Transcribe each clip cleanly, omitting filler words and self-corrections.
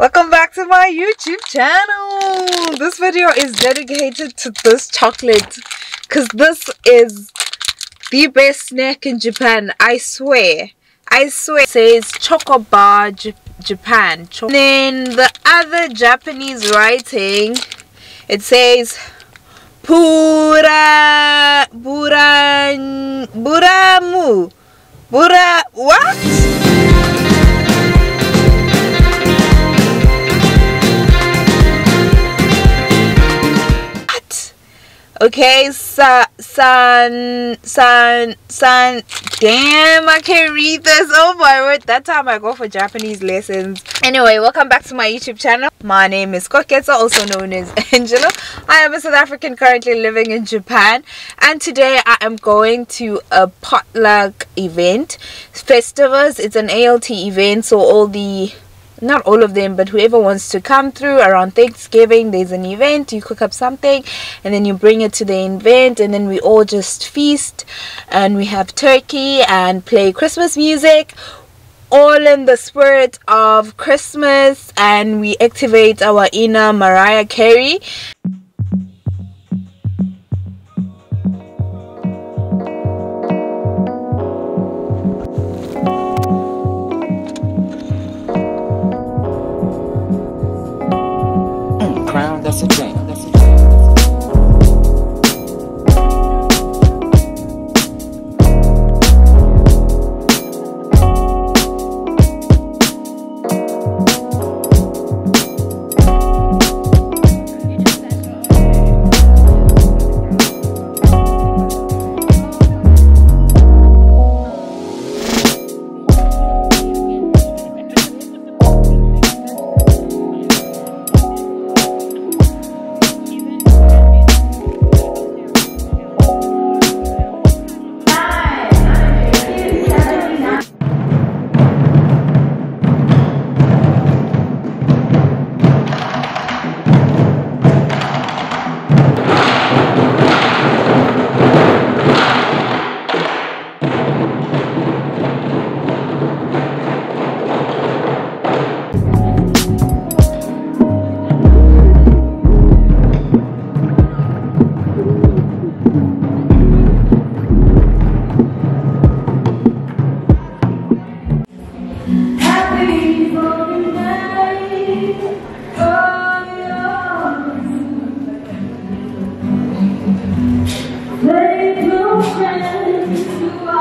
Welcome back to my YouTube channel. This video is dedicated to this chocolate because this is the best snack in Japan. I swear. It says Choco Bar Japan. Then the other Japanese writing, it says what? Okay, damn, I can't read this. Oh my word, that time I go for Japanese lessons. Anyway, welcome back to my YouTube channel. My name is Koketsa, also known as Angelo. I am a South African currently living in Japan, and today I am going to a potluck event. Festivus, it's an ALT event, so not all of them, but whoever wants to come through around Thanksgiving, there's an event. You cook up something and then you bring it to the event, and then we all just feast and we have turkey and play Christmas music, all in the spirit of Christmas, and we activate our inner Mariah Carey. That's a thing.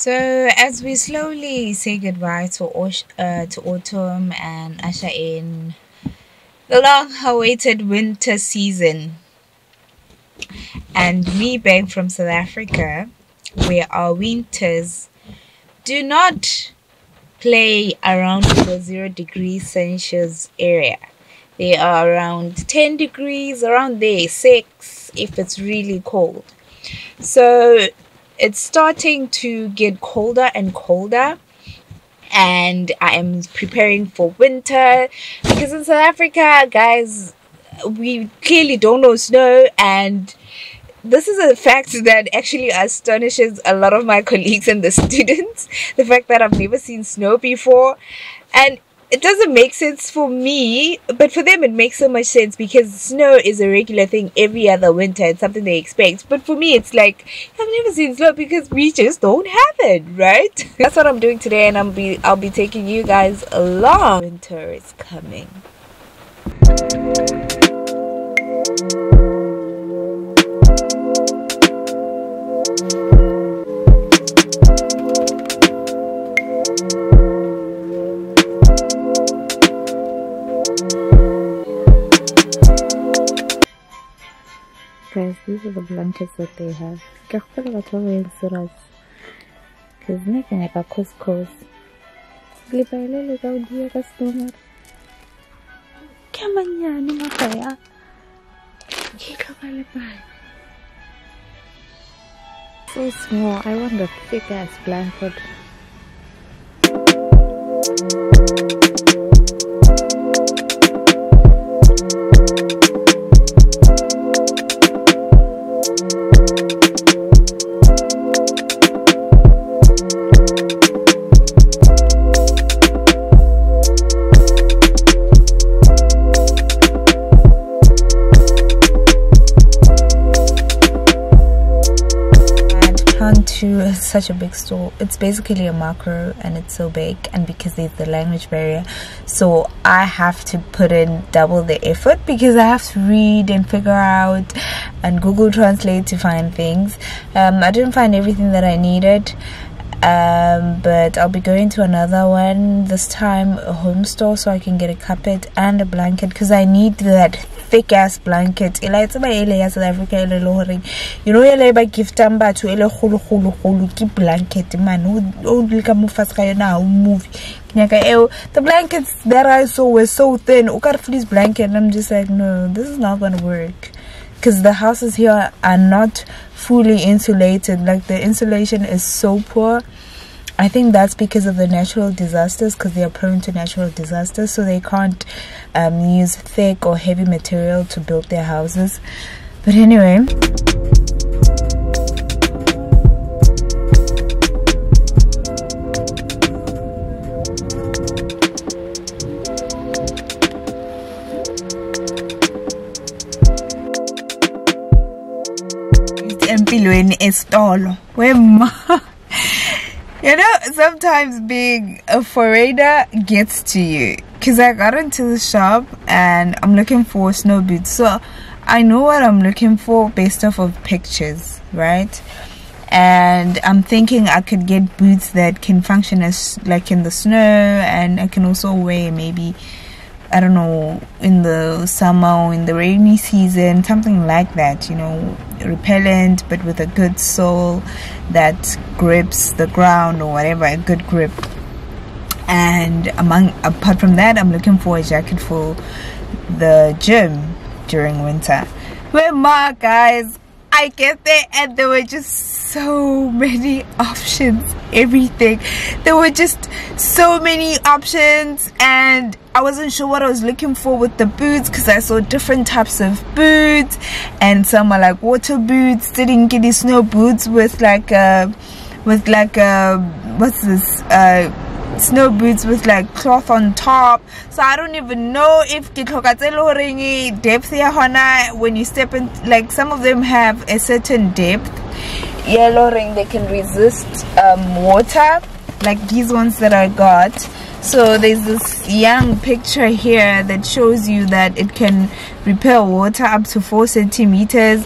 So as we slowly say goodbye to autumn and usher in the long-awaited winter season, and me being from South Africa, where our winters do not play around the 0 degrees Celsius area. They are around 10 degrees, around there, 6 if it's really cold. So it's starting to get colder and colder, and I am preparing for winter because in South Africa, guys, we clearly don't know snow, and this is a fact that actually astonishes a lot of my colleagues and the students. The fact that I've never seen snow before, and it doesn't make sense for me, but for them it makes so much sense because snow is a regular thing every other winter. It's something they expect. But for me, it's like, I've never seen snow because we just don't have it, right? That's what I'm doing today, and I'll be taking you guys along. Winter is coming. Guys, these are the blankets that they have. Because making like a couscous. So small. I want a thick ass blanket. such a big store. It's basically a macro, and it's so big, and because there's the language barrier, so I have to put in double the effort because I have to read and figure out and Google Translate to find things. I didn't find everything that I needed, but I'll be going to another one this time, a home store, so I can get a carpet and a blanket because I need that thick ass blanket. South Africa, you know, you buy gift number to hulu blanket man who move. The blankets that I saw were so thin. Fleece blanket, and I'm just like, no, this is not gonna work. Because the houses here are not fully insulated. Like, the insulation is so poor. I think that's because of the natural disasters, because they are prone to natural disasters, so they can't use thick or heavy material to build their houses. But anyway, you know, sometimes being a foreigner gets to you. Because I got into the shop and I'm looking for snow boots. So I know what I'm looking for based off of pictures, right? And I'm thinking I could get boots that can function as like in the snow, and I can also wear maybe, I don't know, in the summer or in the rainy season, something like that, you know, repellent but with a good sole that grips the ground or whatever, a good grip. And apart from that, I'm looking for a jacket for the gym during winter. Where guys, I get there and there were just so many options, everything. There were just so many options, and I wasn't sure what I was looking for with the boots because I saw different types of boots, and some are like water boots, didn't get these snow boots with like what's this, snow boots with like cloth on top. So I don't even know if depth here when you step in. Like, some of them have a certain depth, yellow ring, they can resist water, like these ones that I got. So there's this young picture here that shows you that it can repel water up to 4 centimeters.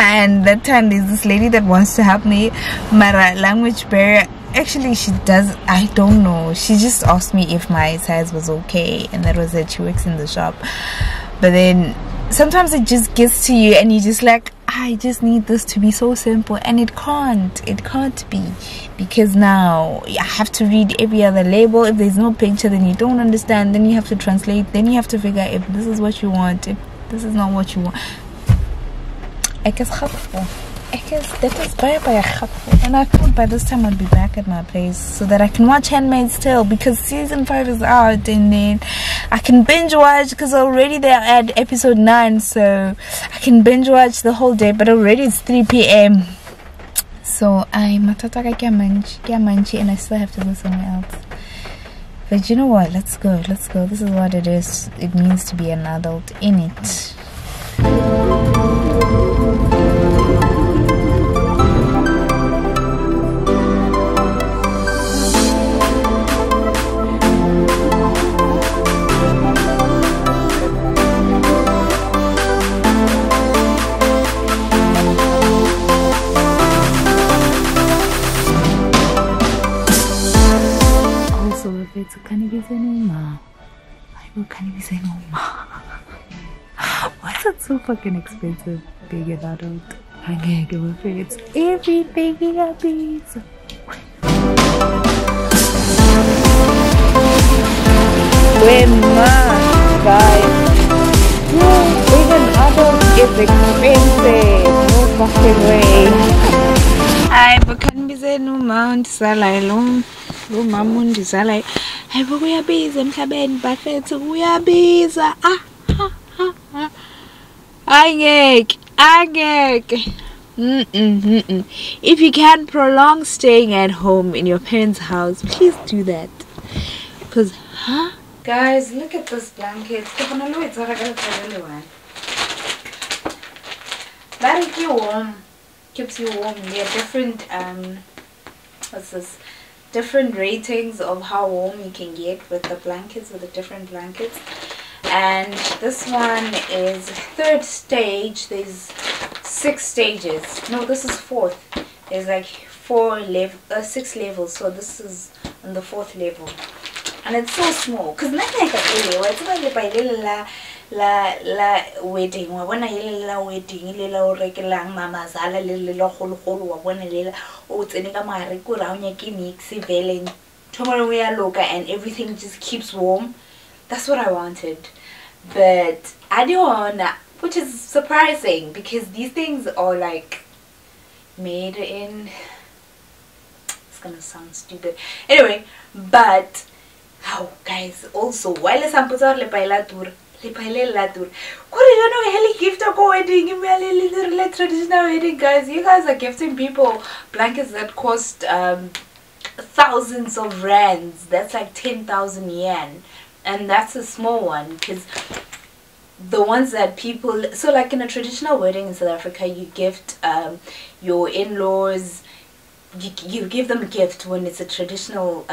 And that time there's this lady that wants to help me. My language barrier, actually she does, I don't know, she just asked me if my size was okay, and that was it. She works in the shop. But then sometimes it just gets to you and you just like, I just need this to be so simple, and it can't be, because now I have to read every other label. If there's no picture, then you don't understand, then you have to translate, then you have to figure if this is what you want, if this is not what you want. I guess that is very helpful. And I thought by this time I'd be back at my place so that I can watch Handmaid's Tale, because season 5 is out, and then I can binge watch, because already they're at episode 9, so I can binge watch the whole day. But already it's 3 p.m. so I'm manchi, and I still have to go somewhere else. But you know what, let's go. This is what it is. It means to be an adult in it. Why is it so fucking expensive being an adult? I can't give a fuck. It's everything happy. When guys, being an adult is expensive. No fucking way. I can be saying no mount salary long. No mamundi salary. I will be a busy and cabin buffet. We are busy. If you can prolong staying at home in your parents' house, please do that. Because, guys, look at this blanket. Very warm. keeps you warm. There are different what's this? Different ratings of how warm you can get with the blankets, with the different blankets. And this one is 3rd stage. There's 6 stages. No, this is 4th. There's like 6 levels. So this is on the 4th level, and it's so small. Cause nothing la wedding wa bona la wedding la o rekelang mama zala le golo wa bona le o tsene ka mare ko ra o nyake mix vele tomorrow we are loka, and everything just keeps warm. That's what I wanted, but I don't, which is surprising because these things are like made in, it's gonna sound stupid anyway, but how guys, also while samputar le paila tour le paile la tour could you know heli gift go wedding email traditional wedding, guys. You guys are gifting people blankets that cost thousands of rands. That's like 10,000 yen, and that's a small one, because the ones that people, so like in a traditional wedding in South Africa, you gift your in-laws, you give them a gift when it's a traditional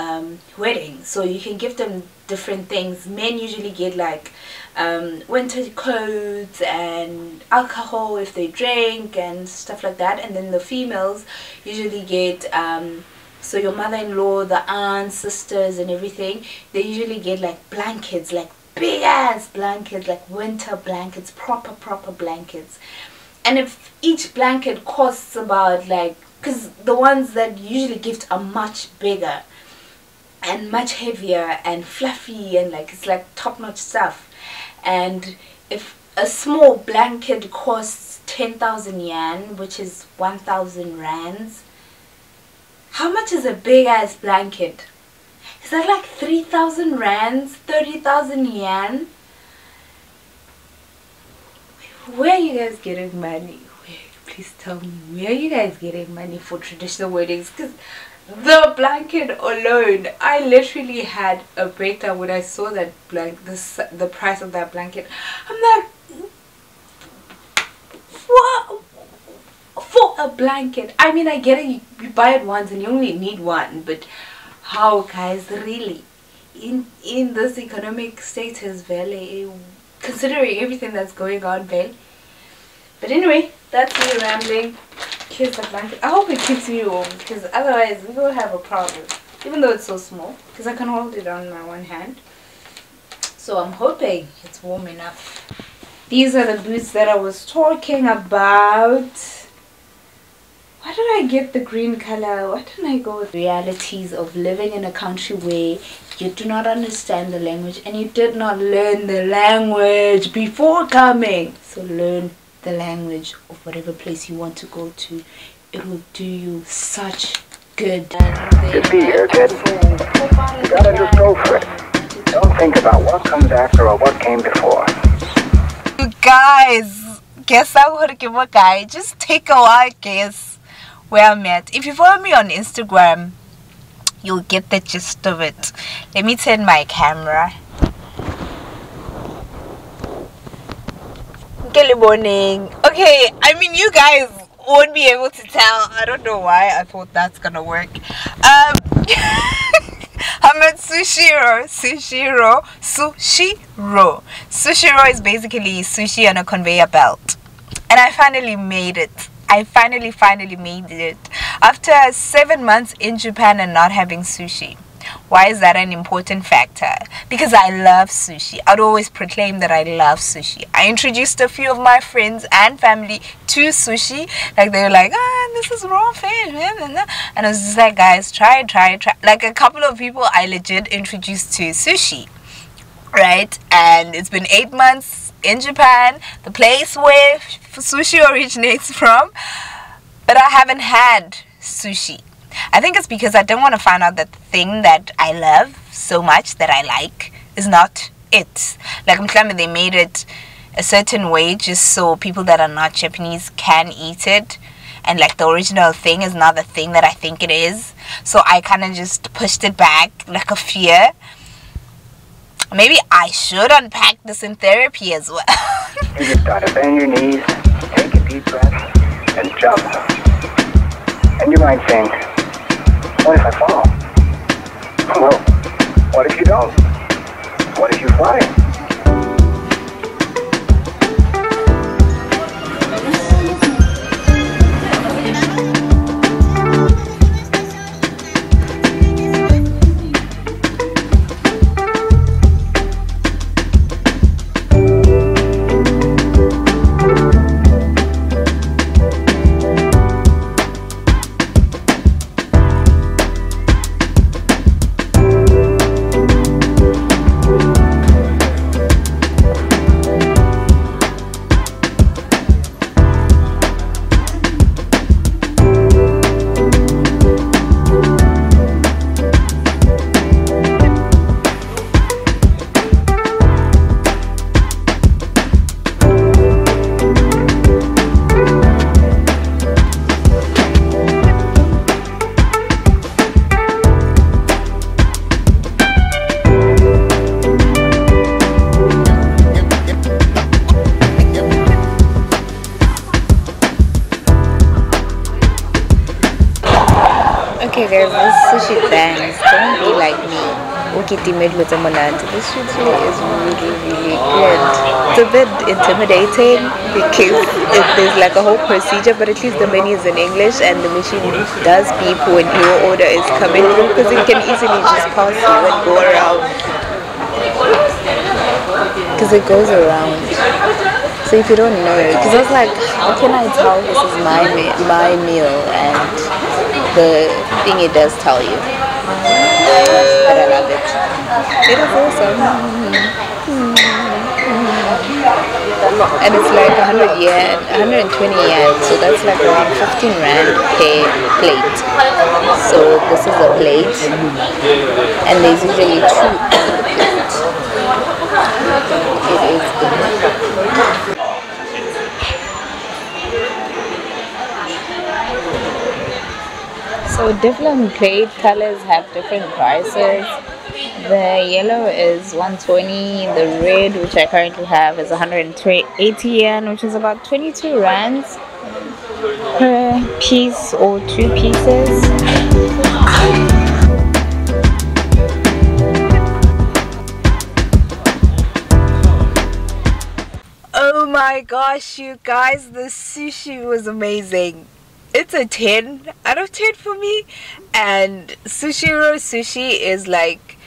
wedding. So you can give them different things. Men usually get like winter clothes and alcohol if they drink and stuff like that, and then the females usually get so your mother-in-law, the aunts, sisters and everything, they usually get like blankets, like big ass blankets, like winter blankets, proper blankets. And if each blanket costs about like, because the ones that usually gift are much bigger and much heavier and fluffy, and like it's like top-notch stuff. And if a small blanket costs 10,000 yen, which is 1,000 rands, how much is a big ass blanket? Is that like 3,000 rands, 30,000 yen? Where are you guys getting money? Please tell me, where are you guys getting money for traditional weddings? Because the blanket alone, I literally had a breakdown when I saw that the price of that blanket. I'm like, what? For a blanket? I mean, I get it, you buy it once and you only need one, but how, guys, really? In this economic status, Vele, considering everything that's going on, Vele. But anyway, that's me rambling. Here's the blanket. I hope it keeps me warm, because otherwise we will have a problem. Even though it's so small, because I can hold it on my one hand. So I'm hoping it's warm enough. These are the boots that I was talking about. Why did I get the green color? Why didn't I go with realities of living in a country where you do not understand the language and you did not learn the language before coming? So learn the language of whatever place you want to go to. It will do you such good. Just be here, kid. You gotta just go for it. Don't think about what comes after or what came before. You guys, guess I would give a guy. Just take a wild guess where I'm at. If you follow me on Instagram, you'll get the gist of it. Let me turn my camera. Good morning. Okay, I mean, you guys won't be able to tell. I don't know why I thought that's gonna work. I'm at Sushiro. Sushiro is basically sushi on a conveyor belt, and I finally made it. I finally made it after 7 months in Japan and not having sushi. Why is that an important factor? Because I love sushi. I'd always proclaim that I love sushi. I introduced a few of my friends and family to sushi. Like, they were like, this is raw fish. And I was just like, guys, try. Like, a couple of people I legit introduced to sushi. Right? And it's been 8 months in Japan, the place where sushi originates from. But I haven't had sushi. I think it's because I don't want to find out that the thing that I love so much, that I like, is not it. Like, they made it a certain way just so people that are not Japanese can eat it. And like, the original thing is not the thing that I think it is. So I kind of just pushed it back like a fear. Maybe I should unpack this in therapy as well. You just gotta bend your knees, take a deep breath, and jump. And you might think, what if I fall? Well, what if you don't? What if you fly? Okay guys, this sushi thanks. Don't be like me. This sushi is really good. It's a bit intimidating because there's like a whole procedure, but at least the menu is in English and the machine does beep when your order is coming through, because it can easily just pass you and go around. Because it goes around. So if you don't know, because I was like, how can I tell this is my meal? And the thing it does tell you. But I love it. It is awesome. And it's like 100 yen, 120 yen, so that's like around 15 rand per plate. So this is a plate, and there's usually 2 on the plate. It is good. So different plate colors have different prices. The yellow is 120, the red, which I currently have, is 180 yen, which is about 22 rands per piece or 2 pieces. Oh my gosh, you guys, the sushi was amazing. It's a 10 out of 10 for me. And sushi is like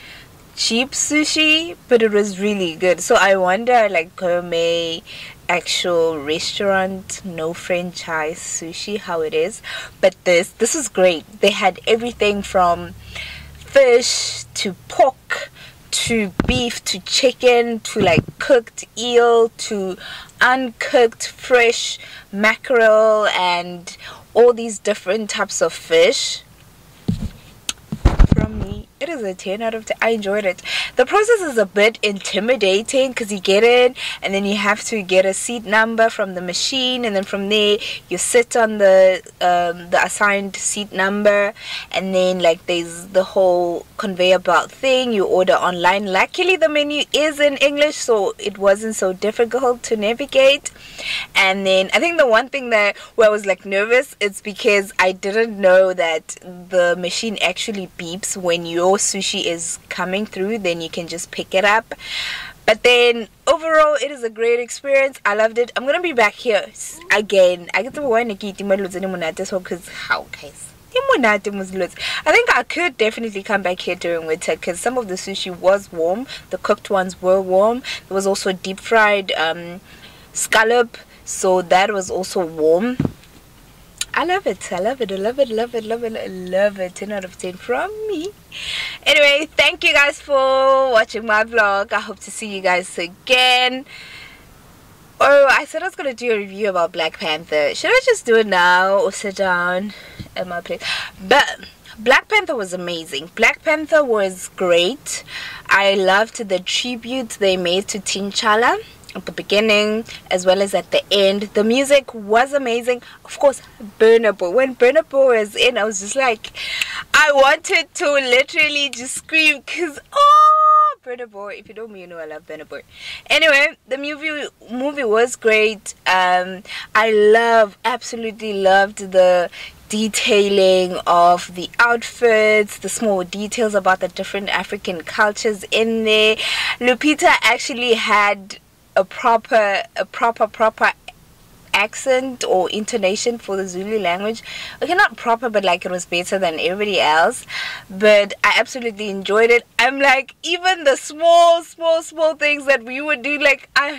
cheap sushi, but it was really good. So I wonder, like, gourmet actual restaurant, no franchise sushi, how it is. But this is great. They had everything from fish to pork to beef to chicken to like cooked eel to uncooked fresh mackerel and all these different types of fish. From me, it is a 10 out of 10. I enjoyed it. The process is a bit intimidating because you get in and then you have to get a seat number from the machine, and then from there you sit on the assigned seat number, and then like there's the whole conveyor belt thing. You order online. Luckily the menu is in English, so it wasn't so difficult to navigate. And then I think the one thing that where I was like nervous, it's because I didn't know that the machine actually beeps when your sushi is coming through, then you can just pick it up. But then overall it is a great experience. I loved it. I'm gonna be back here again. I get to one because how guys, I think I could definitely come back here during winter because some of the sushi was warm. The cooked ones were warm. There was also deep fried scallop, so that was also warm. I love it. I love it. I love it. Love it. Love it. I love it. 10 out of 10 from me. Anyway, thank you guys for watching my vlog. I hope to see you guys again. Oh, I said I was going to do a review about Black Panther. Should I just do it now or sit down at my place? But Black Panther was amazing. Black Panther was great. I loved the tribute they made to T'Challa at the beginning as well as at the end. The music was amazing. Of course, Burna Boy. When Burna Boy was in, I was just like, I wanted to literally just scream because, oh, Burna Boy. If you don't know, you know I love Burna Boy. Anyway, the movie was great. I absolutely loved the detailing of the outfits, the small details about the different African cultures in there. Lupita actually had a proper accent or intonation for the Zulu language. Okay, not proper, but like it was better than everybody else. But I absolutely enjoyed it. I'm like, even the small things that we would do, like I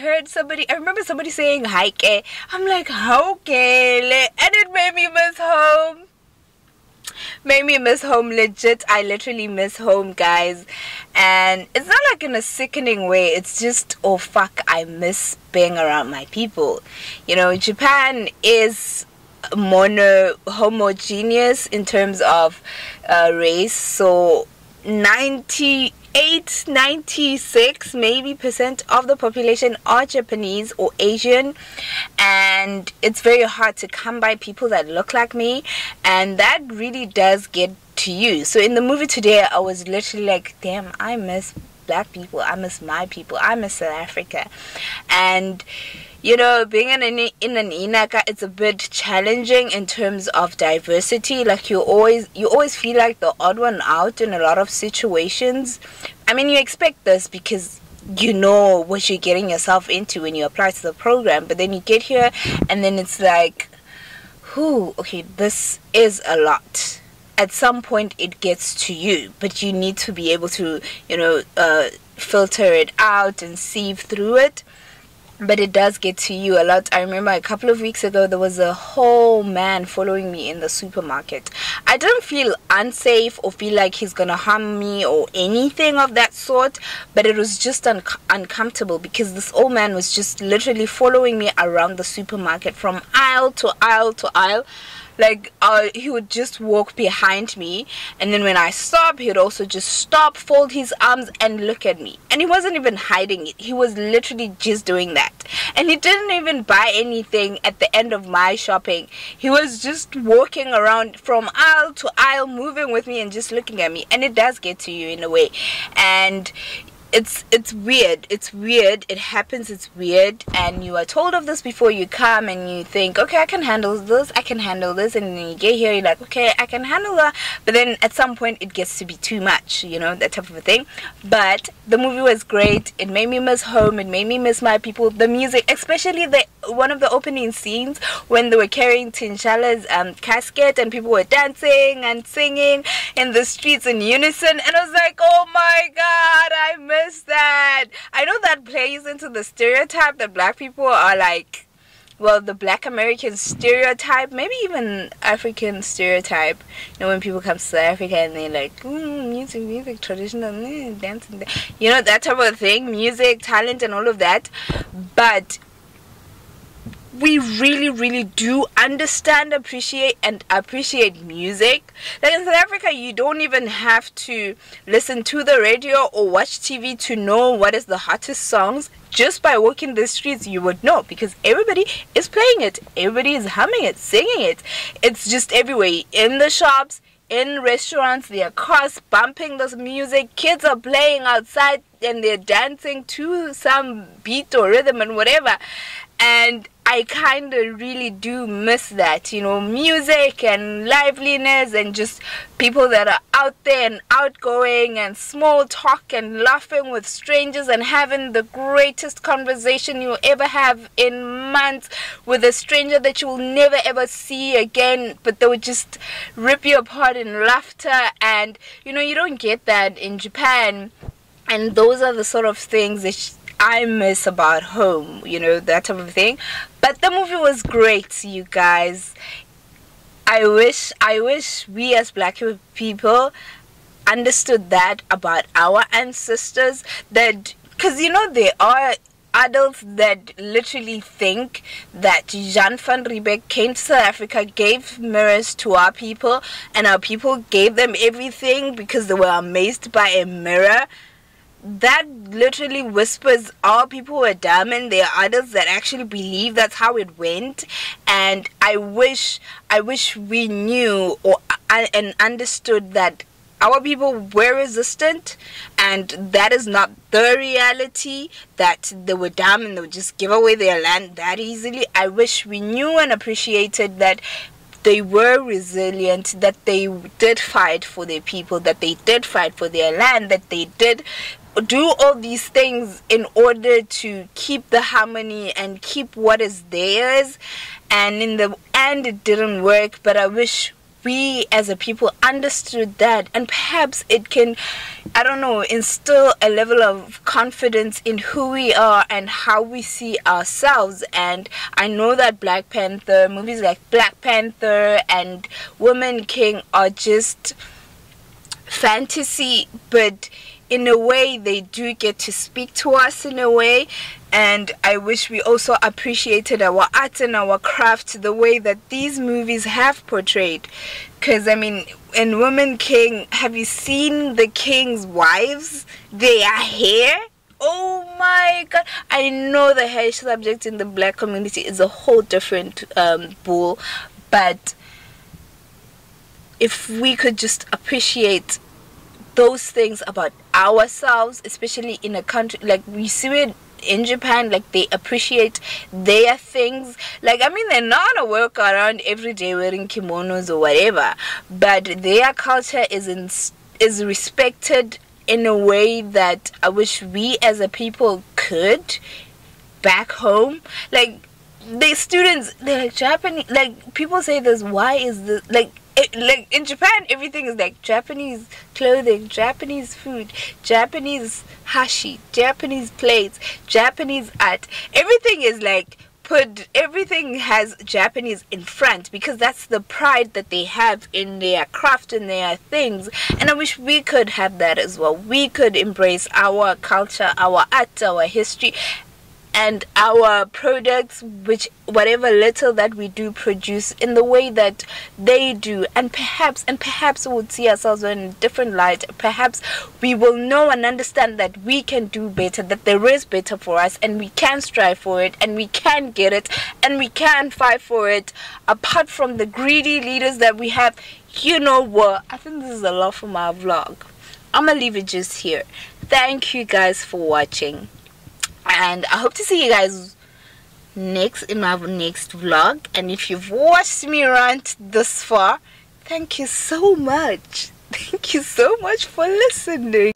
remember somebody saying hike. I'm like, okay, and it made me miss home. Legit. I literally miss home, guys. And it's not like in a sickening way, it's just, oh fuck, I miss being around my people. You know, Japan is homogeneous in terms of race, so 96 maybe percent of the population are Japanese or Asian, and it's very hard to come by people that look like me, and that really does get to you. So in the movie today, I was literally like, damn, I miss black people, I miss my people, I miss South Africa. And you know, being in an inaka, it's a bit challenging in terms of diversity. Like you always feel like the odd one out in a lot of situations. I mean, you expect this because you know what you're getting yourself into when you apply to the program, but then you get here and then it's like, okay, this is a lot. At some point it gets to you, but you need to be able to, you know, filter it out and sieve through it. But it does get to you a lot. I remember a couple of weeks ago, there was a whole man following me in the supermarket. I didn't feel unsafe or feel like he's gonna harm me or anything of that sort, but it was just uncomfortable because this old man was just literally following me around the supermarket from aisle to aisle to aisle. Like, he would just walk behind me, and then when I stop, he would also just stop, fold his arms, and look at me. And he wasn't even hiding it. He was literally just doing that. And he didn't even buy anything at the end of my shopping. He was just walking around from aisle to aisle, moving with me and just looking at me. And it does get to you in a way. And it's weird. It happens. It's weird, and you are told of this before you come, and you think, okay, I can handle this, and then you get here, you're like, okay, I can handle that, but then at some point it gets to be too much, you know, that type of a thing. But the movie was great. It made me miss home. It made me miss my people. The music, especially one of the opening scenes when they were carrying Tinshala's casket, and people were dancing and singing in the streets in unison, and I was like, oh my god, I miss that. I know that plays into the stereotype that black people are like, well, the black American stereotype, maybe even African stereotype. You know, when people come to South Africa and they're like, music, traditional, dancing, you know, that type of thing, music, talent, and all of that. But we really do understand, appreciate music. Like in South Africa, you don't even have to listen to the radio or watch TV to know what is the hottest songs. Just by walking the streets, you would know, because everybody is playing it, everybody is humming it, singing it. It's just everywhere, in the shops, in restaurants, there are cars bumping this music, kids are playing outside and they're dancing to some beat or rhythm and whatever. And I kind of really do miss that, you know, music and liveliness and just people that are out there and outgoing and small talk and laughing with strangers and having the greatest conversation you'll ever have in months with a stranger that you will never ever see again, but they would just rip you apart in laughter. And you know, you don't get that in Japan, and those are the sort of things that I miss about home, you know, that type of thing. But the movie was great, you guys. I wish we as black people understood that about our ancestors, that, because you know, there are adults that literally think that Jan van Riebeeck came to South Africa, gave mirrors to our people, and our people gave them everything because they were amazed by a mirror. That literally whispers our people were dumb, and there are others that actually believe that's how it went. And I wish we knew and understood that our people were resistant, and that is not the reality, that they were dumb and they would just give away their land that easily. I wish we knew and appreciated that they were resilient, that they did fight for their people, that they did fight for their land, that they did do all these things in order to keep the harmony and keep what is theirs. And in the end it didn't work, but I wish we as a people understood that, and perhaps it can, I don't know, instill a level of confidence in who we are and how we see ourselves. And I know that movies like Black Panther and Woman King are just fantasy, but in a way they do get to speak to us in a way. And I wish we also appreciated our art and our craft the way that these movies have portrayed. Because I mean, in Woman King, have you seen the king's wives? Their hair? Oh my god. I know the hair subject in the black community is a whole different bull, but if we could just appreciate those things about ourselves, especially in a country like we see it in Japan, like they appreciate their things. Like, I mean, they're not gonna walk around every day wearing kimonos or whatever, but their culture is respected in a way that I wish we as a people could back home. Like, the students, they're like, Japanese, like people say this, why is this, like in Japan everything is like Japanese clothing, Japanese food, Japanese hashi, Japanese plates, Japanese art. Everything is like everything has Japanese in front, because that's the pride that they have in their craft and their things. And I wish we could have that as well. We could embrace our culture, our art, our history, and our products, which whatever little that we do produce, in the way that they do. And perhaps we would see ourselves in a different light. Perhaps we will know and understand that we can do better, that there is better for us, and we can strive for it, and we can get it, and we can fight for it, apart from the greedy leaders that we have. You know what, I think this is a lot for my vlog. I'm gonna leave it just here. Thank you guys for watching, and I hope to see you guys in my next vlog. And if you've watched me rant this far, thank you so much. Thank you so much for listening.